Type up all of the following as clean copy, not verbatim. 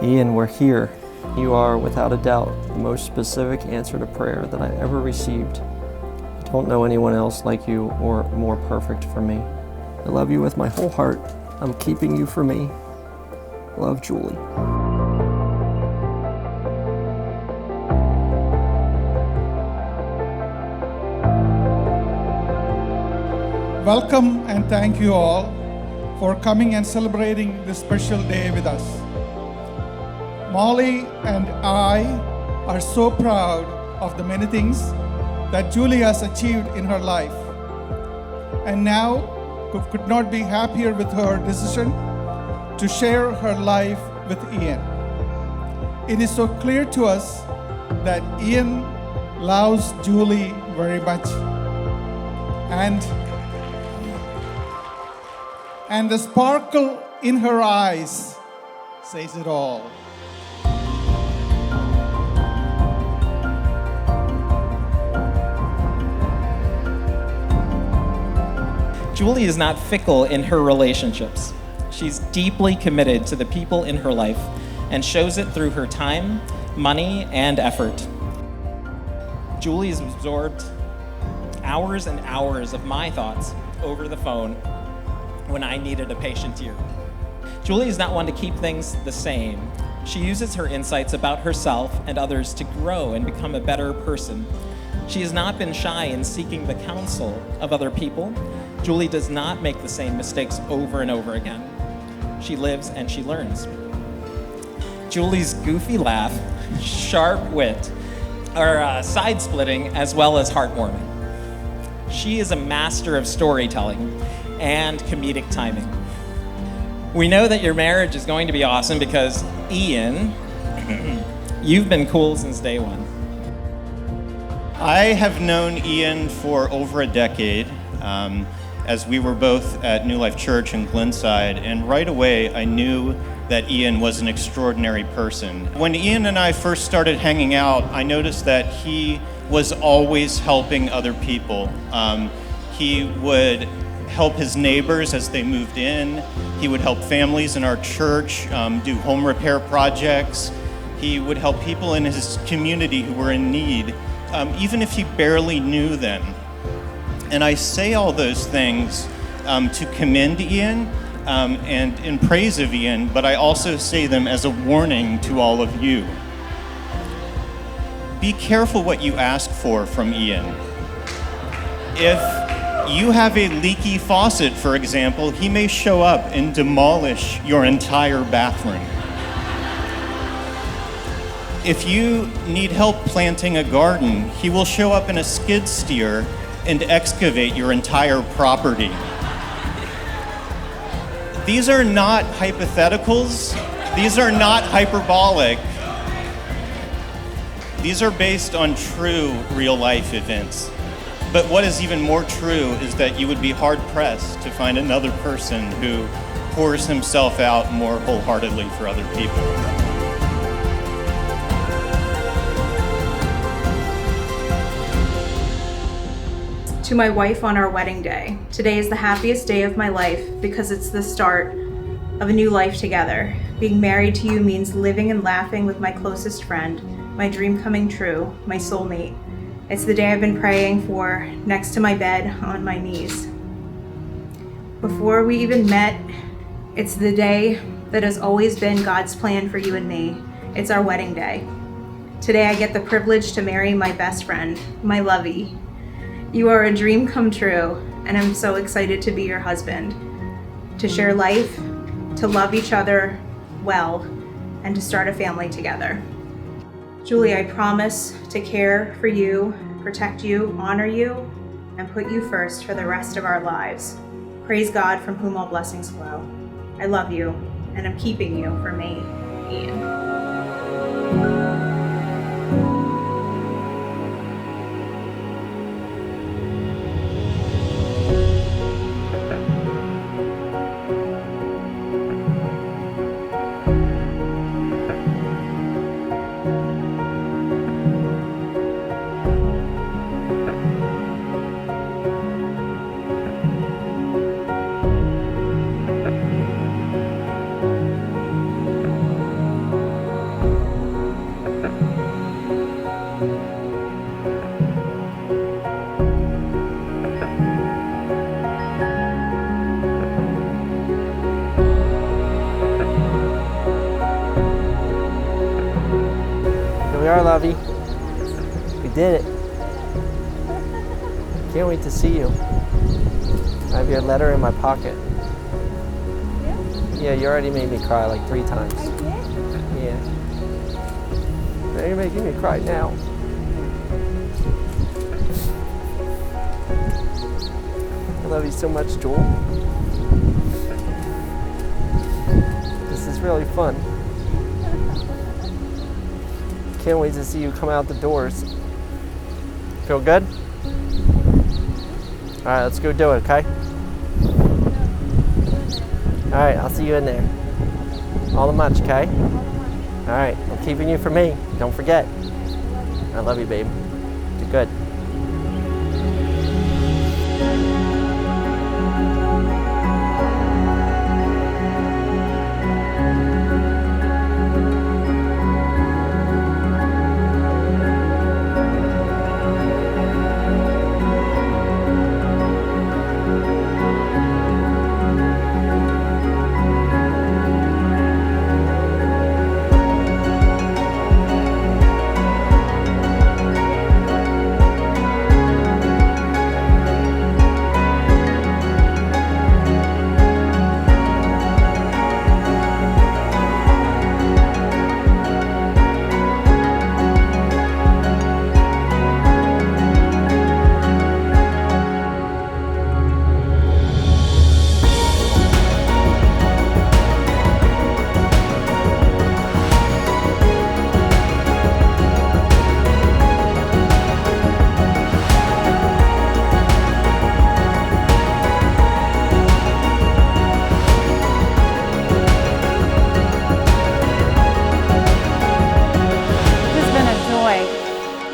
Ian, we're here. You are, without a doubt, the most specific answer to prayer that I ever received. I don't know anyone else like you or more perfect for me. I love you with my whole heart. I'm keeping you for me. Love, Julie. Welcome and thank you all for coming and celebrating this special day with us. Molly and I are so proud of the many things that Julie has achieved in her life, and now could not be happier with her decision to share her life with Ian. It is so clear to us that Ian loves Julie very much, and the sparkle in her eyes says it all. Julie is not fickle in her relationships. She's deeply committed to the people in her life and shows it through her time, money, and effort. Julie's absorbed hours and hours of my thoughts over the phone when I needed a patient ear. Julie is not one to keep things the same. She uses her insights about herself and others to grow and become a better person. She has not been shy in seeking the counsel of other people. Julie does not make the same mistakes over and over again. She lives and she learns. Julie's goofy laugh, sharp wit, are side-splitting as well as heartwarming. She is a master of storytelling and comedic timing. We know that your marriage is going to be awesome because, Ian, you've been cool since day one. I have known Ian for over a decade, as we were both at New Life Church in Glenside, and right away I knew that Ian was an extraordinary person. When Ian and I first started hanging out, I noticed that he was always helping other people. He would help his neighbors as they moved in. He would help families in our church do home repair projects. He would help people in his community who were in need, even if he barely knew them. And I say all those things to commend Ian and in praise of Ian, but I also say them as a warning to all of you. Be careful what you ask for from Ian. If you have a leaky faucet, for example, he may show up and demolish your entire bathroom. If you need help planting a garden, he will show up in a skid steer and excavate your entire property. These are not hypotheticals. These are not hyperbolic. These are based on true real-life events. But what is even more true is that you would be hard-pressed to find another person who pours himself out more wholeheartedly for other people. To my wife on our wedding day, today is the happiest day of my life because it's the start of a new life together. Being married to you means living and laughing with my closest friend, my dream coming true, my soulmate. It's the day I've been praying for next to my bed on my knees. Before we even met, it's the day that has always been God's plan for you and me. It's our wedding day. Today I get the privilege to marry my best friend, my lovey. You are a dream come true, and I'm so excited to be your husband, to share life, to love each other well, and to start a family together. Julie, I promise to care for you, protect you, honor you, and put you first for the rest of our lives. Praise God from whom all blessings flow. I love you, and I'm keeping you for me, Ian. lovey. We did it. Can't wait to see you. I have your letter in my pocket. Yeah, you already made me cry like 3 times. I did? Yeah. Now you're making me cry now. I love you so much, Joel. This is really fun. Can't wait to see you come out the doors. Feel good? All right, let's go do it, okay? All right, I'll see you in there. All the much, okay? All right, I'm keeping you for me. Don't forget. I love you, babe. You're good.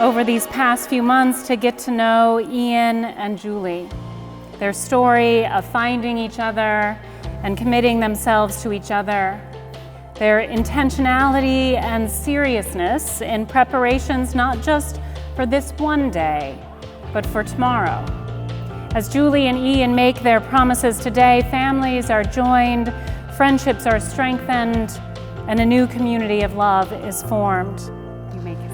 Over these past few months to get to know Ian and Julie. Their story of finding each other and committing themselves to each other. Their intentionality and seriousness in preparations not just for this one day, but for tomorrow. As Julie and Ian make their promises today, families are joined, friendships are strengthened, and a new community of love is formed. You may kiss.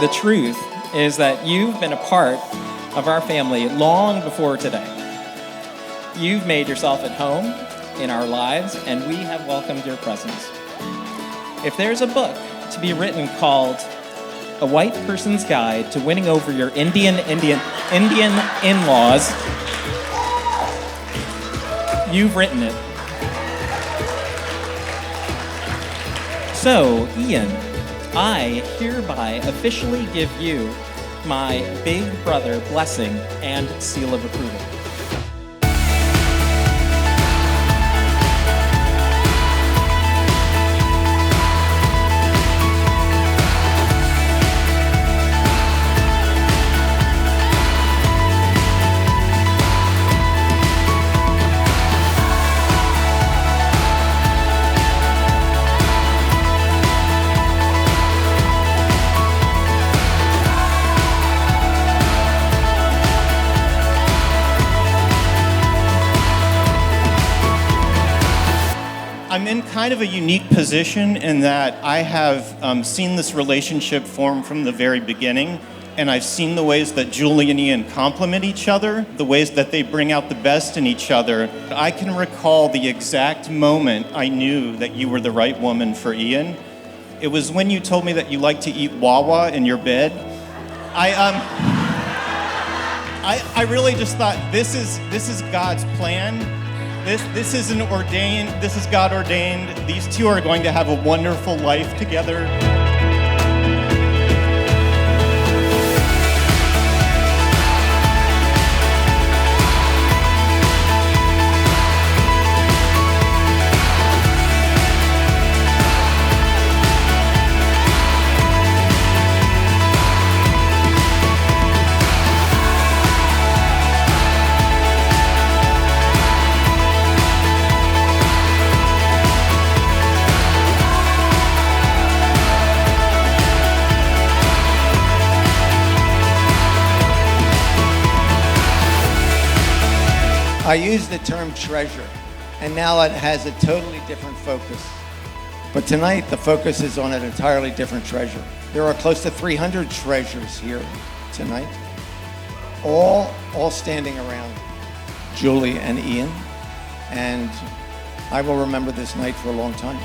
The truth is that you've been a part of our family long before today. You've made yourself at home in our lives, and we have welcomed your presence. If there's a book to be written called A White Person's Guide to Winning Over Your Indian in-laws, you've written it. So, Ian, I hereby officially give you my big brother blessing and seal of approval. in kind of a unique position in that I have seen this relationship form from the very beginning, and I've seen the ways that Julie and Ian complement each other, the ways that they bring out the best in each other. I can recall the exact moment I knew that you were the right woman for Ian. It was when you told me that you like to eat Wawa in your bed. I really just thought this is God's plan. This isn't ordained. This is God ordained. These two are going to have a wonderful life together. I use the term treasure, and now it has a totally different focus. But tonight, the focus is on an entirely different treasure. There are close to 300 treasures here tonight, all standing around Julie and Ian, and I will remember this night for a long time.